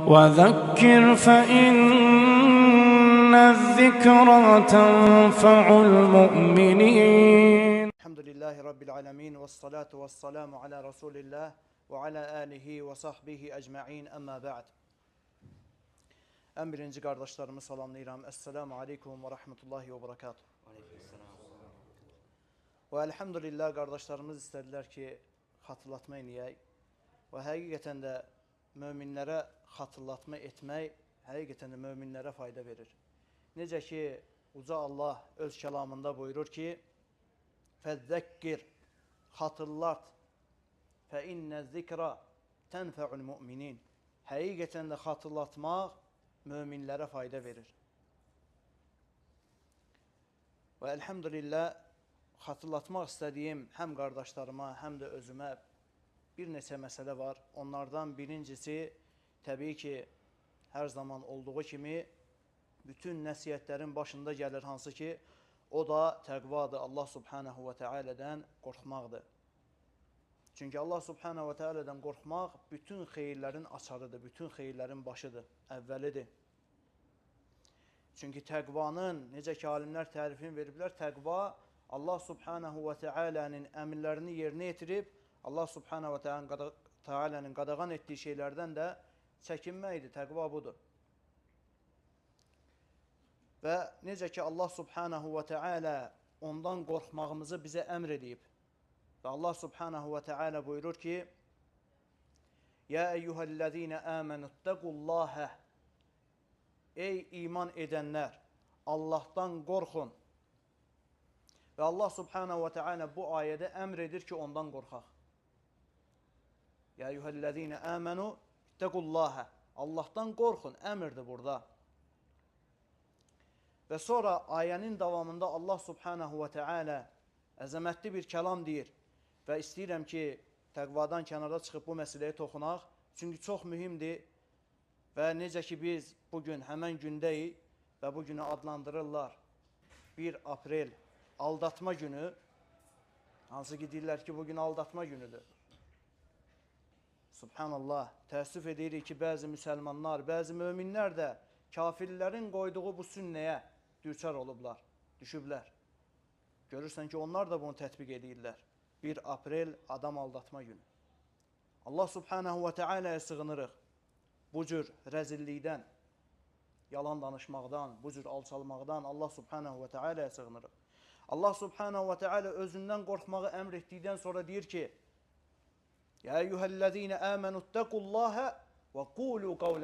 وذكر فإن الذكرى تنفع المؤمنين. الحمد لله رب العالمين والصلاة والسلام على رسول الله وعلى آله وصحbihi ecma'in amma ba'd. En birinci kardeşlerimi salamlayıram. Esselamu aleyküm ve rahmetullahi ve berekatuhu. Ve elhamdülillah kardeşlerimiz istediler ki hatırlatma eləyək ve həqiqətən də möminlərə hatırlatma etmək həqiqətən də möminlərə fayda verir. Necə ki Uca Allah öz kəlamında buyurur ki فَذَّكِّرْ hatırlat فَاِنَّ الذِّكْرَ تَنْفَعُ الْمُؤْمِنِينَ Həqiqətən də hatırlatmaq möminlərə fayda verir. Və elhamdülillah hatırlatmaq istədiyim həm qardaşlarıma, həm də özümə bir neçə məsələ var. Onlardan birincisi, təbii ki, hər zaman olduğu kimi bütün nəsiyyətlərin başında gəlir hansı ki, o da təqvadır, Allah subhanahu və teala'dən qorxmaqdır. Çünki Allah subhanahu və teala'dən qorxmaq bütün xeyirlərin açarıdır, bütün xeyirlərin başıdır, əvvəlidir. Çünki təqvanın, necə ki alimlər tərifini veriblər, təqva Allah subhanahu və teala'nın əmirlərini yerinə yetirib, Allah subhanahu və teala'nın qadağan etdiyi şeylərdən də çəkinməkdir, təqva budur. Və necə ki Allah subhanahu və teala ondan qorxmağımızı bizə əmr edib. Və Allah subhanahu və teala buyurur ki Ya eyyuhəllezine amenuttəqullahə Ey iman edənlər, Allahdan qorxun. Və Allah subhanahu və teala bu ayədə əmr edir ki, ondan qorxaq. Ya eyyuhəllezine amenuttəqullahə Allahdan qorxun, əmrdir burada. Və sonra ayənin davamında Allah subhanahu və teala əzəmətli bir kəlam deyir. Və istəyirəm ki, təqvadan kənara çıxıb bu məsələyə toxunaq. Çünki çox mühümdir. Və necə ki biz bugün həmən gündəyik və bu günü adlandırırlar 1 aprel aldatma günü. Hansı ki deyirlər ki, bugün aldatma günüdür. Subhanallah, təəssüf edirik ki, bəzi müsəlmanlar, bəzi möminlər də kafirlərin qoyduğu bu sünnəyə düçar olublar, düşüblər. Görürsən ki, onlar da bunu tətbiq edirlər. 1 aprel adam aldatma günü. Allah subhanahu və teala'ya sığınırıq. Bu cür rəzillikdən, yalan danışmaqdan, bu cür alçalmaqdan Allah subhanahu və teala'ya sığınırıq. Allah subhanahu və teala özündən qorxmağı əmr etdikdən sonra deyir ki Ya eyyuhəllezine amenuttəqullahə və qulu qavlə